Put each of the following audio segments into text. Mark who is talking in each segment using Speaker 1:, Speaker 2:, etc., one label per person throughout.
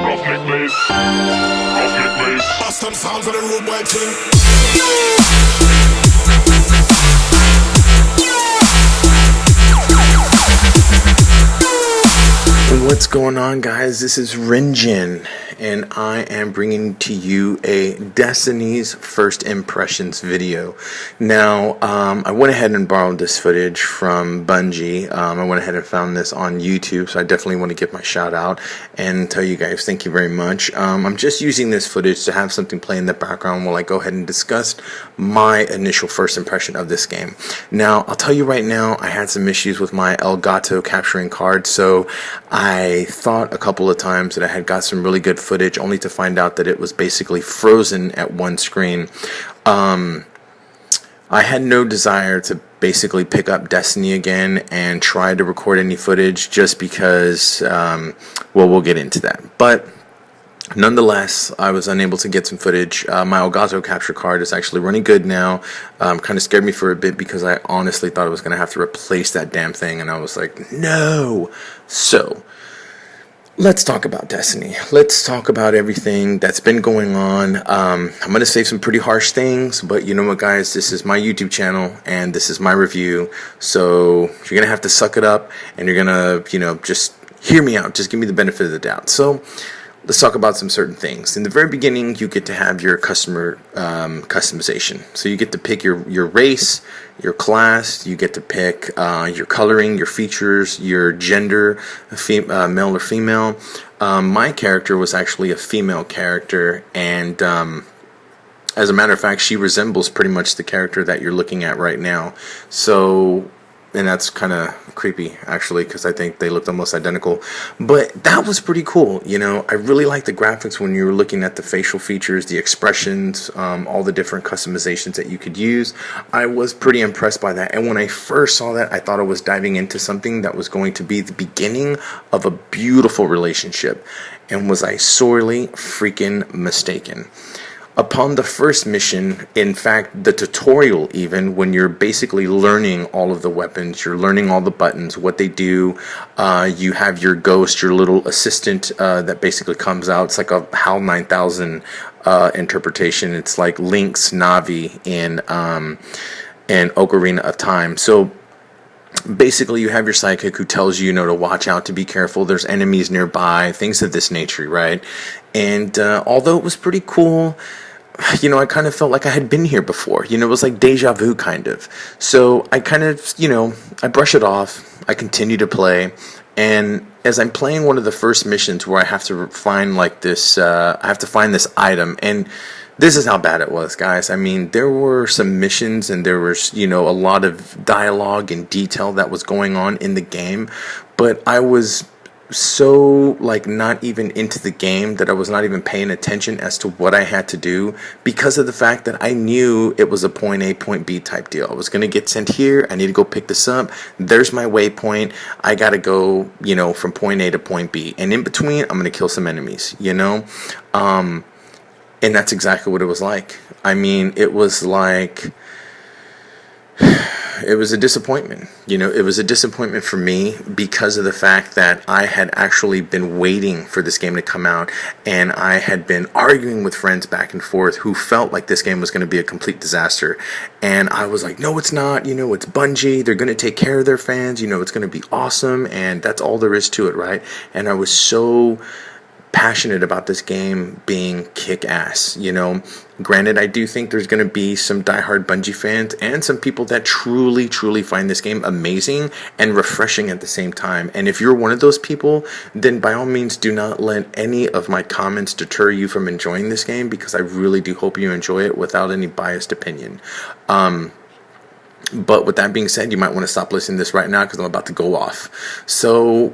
Speaker 1: Roughneck Blaze. Roughneck Blaze.
Speaker 2: Custom sounds of the road boy thing.
Speaker 3: What's going on, guys? This is Rinjin, and I am bringing to you a Destiny's First Impressions video. Now, I went ahead and borrowed this footage from Bungie. I went ahead and found this on YouTube, so I definitely want to give my shout out and tell you guys thank you very much. I'm just using this footage to have something play in the background while I go ahead and discuss my initial first impression of this game. Now, I'll tell you right now, I had some issues with my Elgato capturing card, so I thought a couple of times that I had got some really good footage, only to find out that it was basically frozen at one screen. I had no desire to basically pick up Destiny again and try to record any footage just because, well, we'll get into that. But nonetheless, I was unable to get some footage. My Elgato capture card is actually running good now. Kind of scared me for a bit because I honestly thought I was going to have to replace that damn thing, and I was like, no. So, let's talk about Destiny. Let's talk about everything that's been going on. I'm going to say some pretty harsh things, but you know what, guys? This is my YouTube channel, and this is my review. So, you're going to have to suck it up, and you're going to, just hear me out. Just give me the benefit of the doubt. So, let's talk about some certain things. In the very beginning, you get to have your customer customization. So you get to pick your race, your class, you get to pick your coloring, your features, your gender, male or female. My character was actually a female character, and as a matter of fact, she resembles pretty much the character that you're looking at right now. So, and that's kind of creepy, actually, because I think they looked almost identical. But that was pretty cool, I really liked the graphics when you were looking at the facial features, the expressions, all the different customizations that you could use. I was pretty impressed by that. And when I first saw that, I thought I was diving into something that was going to be the beginning of a beautiful relationship. And was I sorely freaking mistaken? Upon the first mission, in fact, the tutorial even, when you're basically learning all of the weapons, you're learning all the buttons, what they do, you have your ghost, your little assistant that basically comes out. It's like a HAL 9000 interpretation. It's like Link's Navi in Ocarina of Time. So basically, you have your psychic who tells you, to watch out, to be careful. There's enemies nearby, things of this nature, right? And although it was pretty cool, I kind of felt like I had been here before. It was like deja vu, kind of. So I kind of, I brush it off. I continue to play. And as I'm playing one of the first missions where I have to find like this, I have to find this item. And this is how bad it was, guys. I mean, there were some missions and there was, a lot of dialogue and detail that was going on in the game. But I was so, not even into the game that I was not even paying attention as to what I had to do because of the fact that I knew it was a point A, point B type deal. I was going to get sent here. I need to go pick this up. There's my waypoint. I got to go, from point A to point B. And in between, I'm going to kill some enemies, And that's exactly what it was like. I mean, it was like, it was a disappointment. It was a disappointment for me because of the fact that I had actually been waiting for this game to come out, and I had been arguing with friends back and forth who felt like this game was going to be a complete disaster. And I was like, no, it's not. It's Bungie. They're going to take care of their fans. It's going to be awesome, and that's all there is to it, right? And I was so passionate about this game being kick-ass. Granted, I do think there's going to be some diehard Bungie fans and some people that truly find this game amazing and refreshing at the same time. And if you're one of those people, then by all means do not let any of my comments deter you from enjoying this game, because I really do hope you enjoy it without any biased opinion. But with that being said, you might want to stop listening to this right now because I'm about to go off. So,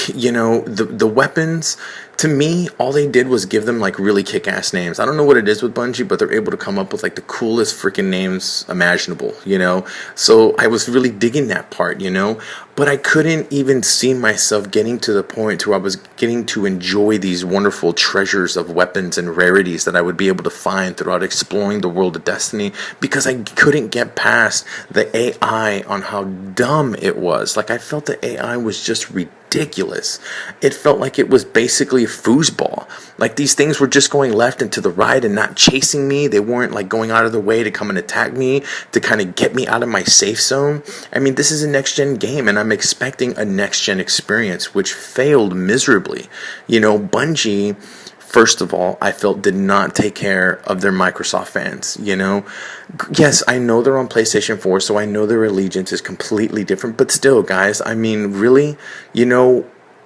Speaker 3: the weapons, to me, all they did was give them really kick-ass names. I don't know what it is with Bungie, but they're able to come up with the coolest freaking names imaginable, So I was really digging that part, but I couldn't even see myself getting to the point where I was getting to enjoy these wonderful treasures of weapons and rarities that I would be able to find throughout exploring the world of Destiny, because I couldn't get past the AI on how dumb it was. Like, I felt the AI was just ridiculous. It felt like it was basically foosball. Like, these things were just going left and to the right and not chasing me. They weren't like going out of their way to come and attack me, to kind of get me out of my safe zone. I mean, this is a next gen game, and I'm expecting a next gen experience, which failed miserably. Bungie, first of all, I felt did not take care of their Microsoft fans. Yes, I know they're on PlayStation 4, so I know their allegiance is completely different, but still, guys, I mean, really,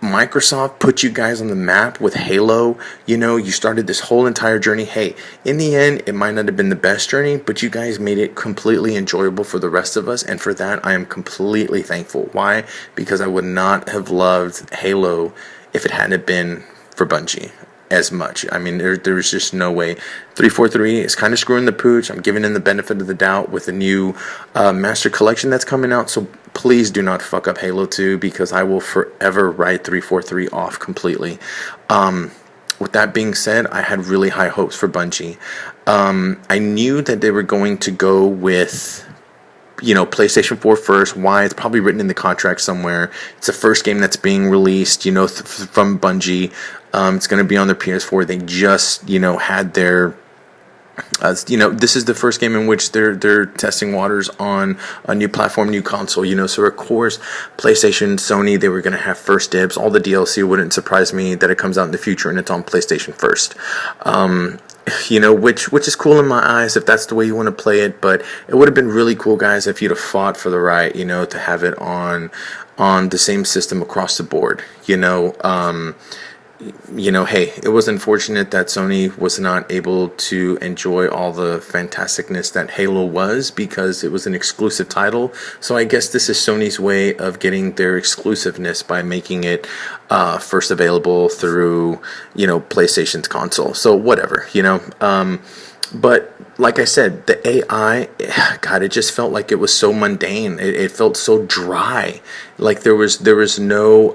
Speaker 3: Microsoft put you guys on the map with Halo. You started this whole entire journey. Hey, in the end, it might not have been the best journey, but you guys made it completely enjoyable for the rest of us, and for that, I am completely thankful. Why? Because I would not have loved Halo if it hadn't been for Bungie as much. I mean, there's just no way. 343 is kind of screwing the pooch. I'm giving him the benefit of the doubt with the new Master Collection that's coming out, so please do not fuck up Halo 2, because I will forever write 343 off completely. With that being said, I had really high hopes for Bungie. I knew that they were going to go with PlayStation 4 first. Why? It's probably written in the contract somewhere. It's the first game that's being released, from Bungie. It's going to be on their PS4. They just, had their, this is the first game in which they're testing waters on a new platform, new console. So of course, PlayStation, Sony, they were going to have first dibs. All the DLC wouldn't surprise me that it comes out in the future and it's on PlayStation first. Which is cool in my eyes if that's the way you want to play it, but it would have been really cool, guys, if you'd have fought for the right, to have it on the same system across the board. Hey, it was unfortunate that Sony was not able to enjoy all the fantasticness that Halo was, because it was an exclusive title. So I guess this is Sony's way of getting their exclusiveness by making it first available through, PlayStation's console. So whatever, but like I said, the AI, God, it just felt like it was so mundane. It felt so dry. Like there was no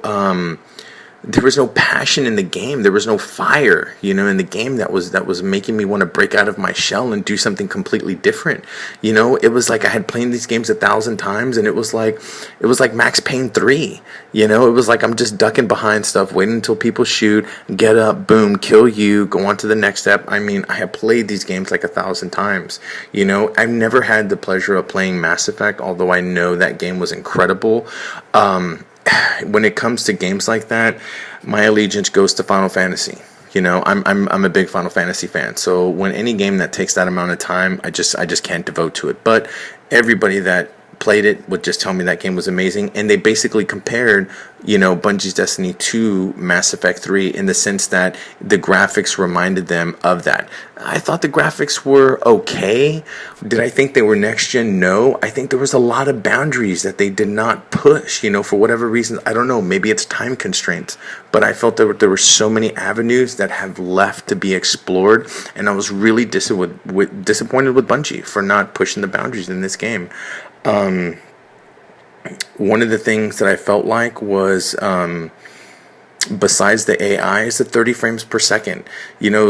Speaker 3: passion in the game. There was no fire, in the game that was making me want to break out of my shell and do something completely different. It was like I had played these games 1,000 times, and it was like Max Payne 3. It was like I'm just ducking behind stuff, waiting until people shoot, get up, boom, kill you, go on to the next step. I mean, I have played these games like 1,000 times. I've never had the pleasure of playing Mass Effect, although I know that game was incredible. When it comes to games like that, my allegiance goes to Final Fantasy. I'm a big Final Fantasy fan. So when any game that takes that amount of time, I just can't devote to it. But everybody that played it would just tell me that game was amazing, and they basically compared Bungie's Destiny to Mass Effect 3 in the sense that the graphics reminded them of that. I thought the graphics were okay. Did I think they were next gen? No. I think there was a lot of boundaries that they did not push, for whatever reason. I don't know, maybe it's time constraints, but I felt there were so many avenues that have left to be explored, and I was really disappointed with Bungie for not pushing the boundaries in this game. One of the things that I felt like was, besides the AI, is the 30 frames per second.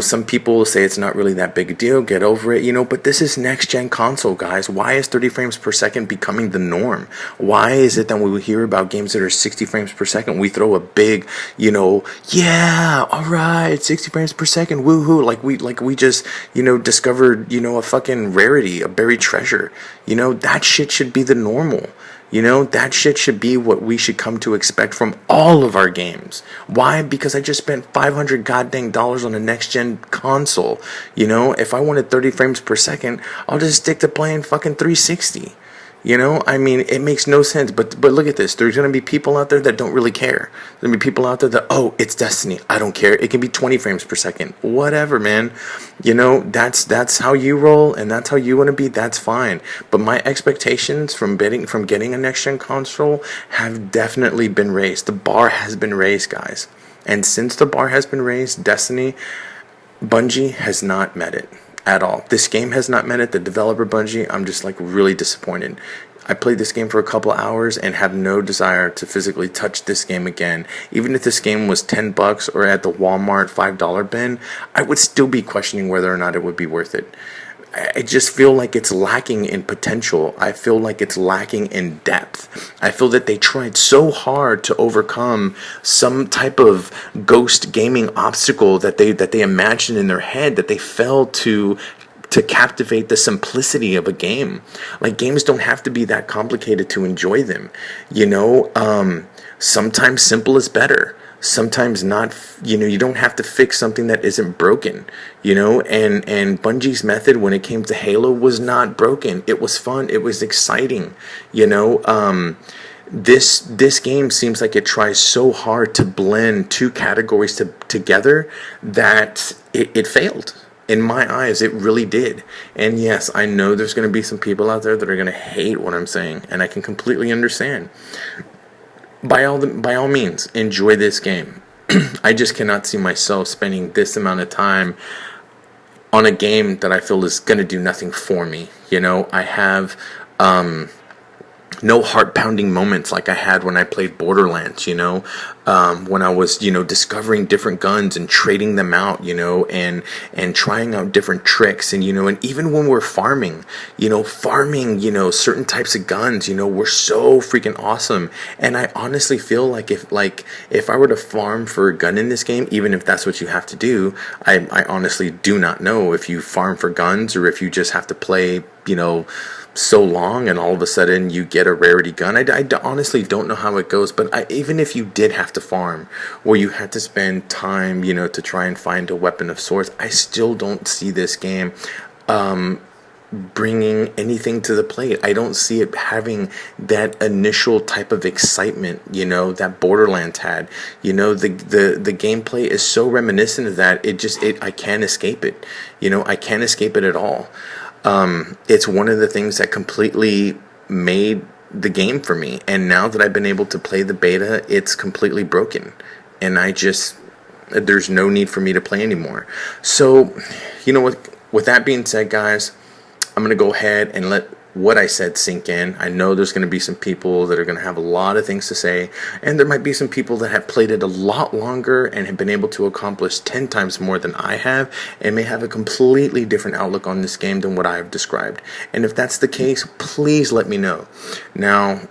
Speaker 3: Some people say it's not really that big a deal, get over it, but this is next gen console, guys. Why is 30 frames per second becoming the norm? Why is it that when we hear about games that are 60 frames per second, we throw a big, yeah, all right, 60 frames per second, woohoo, like we just, discovered, a fucking rarity, a buried treasure. That shit should be the normal. That shit should be what we should come to expect from all of our games. Why? Because I just spent $500 goddamn dollars on a next gen console. If I wanted 30 frames per second, I'll just stick to playing fucking 360. I mean, it makes no sense. But look at this. There's going to be people out there that don't really care. There's going to be people out there that, oh, it's Destiny, I don't care. It can be 20 frames per second. Whatever, man. That's how you roll, and that's how you want to be. That's fine. But my expectations from getting a next-gen console have definitely been raised. The bar has been raised, guys. And since the bar has been raised, Bungie has not met it. at all. This game has not met it. The developer, Bungie, I'm just like really disappointed. I played this game for a couple hours and have no desire to physically touch this game again. Even if this game was $10 or at the Walmart $5 bin, I would still be questioning whether or not it would be worth it. I just feel like it's lacking in potential. I feel like it's lacking in depth. I feel that they tried so hard to overcome some type of ghost gaming obstacle that they imagined in their head, that they failed to captivate the simplicity of a game. Like, games don't have to be that complicated to enjoy them. Sometimes simple is better. Sometimes not, you don't have to fix something that isn't broken, and Bungie's method when it came to Halo was not broken. It was fun. It was exciting, This game seems like it tries so hard to blend two categories together that it failed. In my eyes, it really did. And yes, I know there's going to be some people out there that are going to hate what I'm saying, and I can completely understand. By all means, enjoy this game. I just cannot see myself spending this amount of time on a game that I feel is going to do nothing for me. I have no heart-pounding moments like I had when I played Borderlands, when I was, discovering different guns and trading them out, and trying out different tricks, and even when we're farming, certain types of guns, were so freaking awesome. And I honestly feel like if I were to farm for a gun in this game, even if that's what you have to do, I honestly do not know if you farm for guns or if you just have to play, so long and all of a sudden you get a rarity gun. I honestly don't know how it goes, but even if you did have to farm or you had to spend time, to try and find a weapon of sorts, I still don't see this game bringing anything to the plate. I don't see it having that initial type of excitement, that Borderlands had. The gameplay is so reminiscent of that. I can't escape it. I can't escape it at all. It's one of the things that completely made the game for me. And now that I've been able to play the beta, it's completely broken. And there's no need for me to play anymore. So, with that being said, guys, I'm going to go ahead and let what I said sink in. I know there's going to be some people that are going to have a lot of things to say, and there might be some people that have played it a lot longer and have been able to accomplish 10 times more than I have, and may have a completely different outlook on this game than what I have described. And if that's the case, please let me know. Now,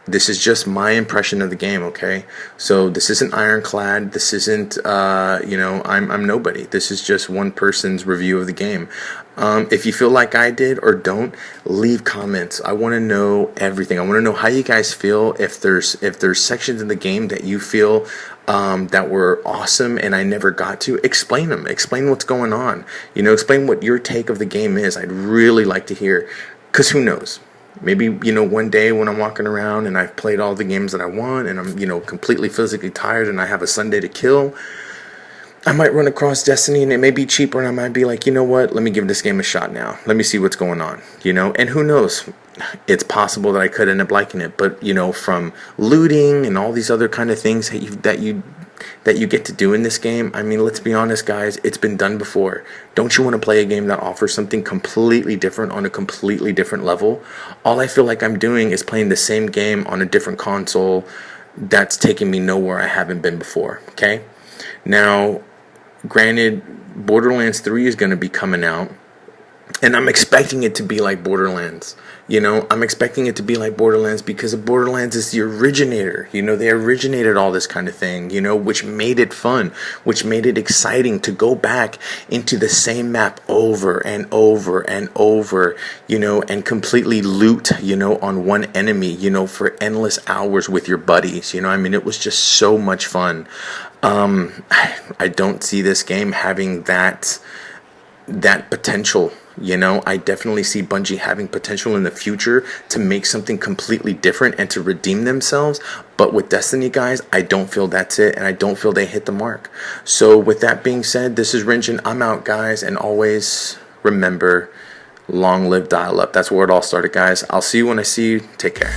Speaker 3: this is just my impression of the game, okay? So this isn't ironclad. This isn't, I'm nobody. This is just one person's review of the game. If you feel like I did or don't, leave comments. I want to know everything. I want to know how you guys feel. If there's sections in the game that you feel that were awesome and I never got to, explain them. Explain what's going on. Explain what your take of the game is. I'd really like to hear, because who knows? Maybe, one day when I'm walking around and I've played all the games that I want and I'm, completely physically tired and I have a Sunday to kill, I might run across Destiny and it may be cheaper and I might be like, you know what, let me give this game a shot now. Let me see what's going on, and who knows? It's possible that I could end up liking it, but, from looting and all these other kind of things that you get to do in this game, I mean, let's be honest, guys, it's been done before. Don't you want to play a game that offers something completely different on a completely different level? All I feel like I'm doing is playing the same game on a different console that's taking me nowhere I haven't been before, okay? Now, granted, Borderlands 3 is going to be coming out, and I'm expecting it to be like Borderlands. I'm expecting it to be like Borderlands because Borderlands is the originator. They originated all this kind of thing, which made it fun, which made it exciting to go back into the same map over and over and over, and completely loot, on one enemy, for endless hours with your buddies. It was just so much fun. I don't see this game having that potential. I definitely see Bungie having potential in the future to make something completely different and to redeem themselves. But with Destiny, guys, I don't feel that's it, and I don't feel they hit the mark. So with that being said, this is Rinjin. I'm out, guys, and always remember, long live dial-up. That's where it all started, guys. I'll see you when I see you. Take care.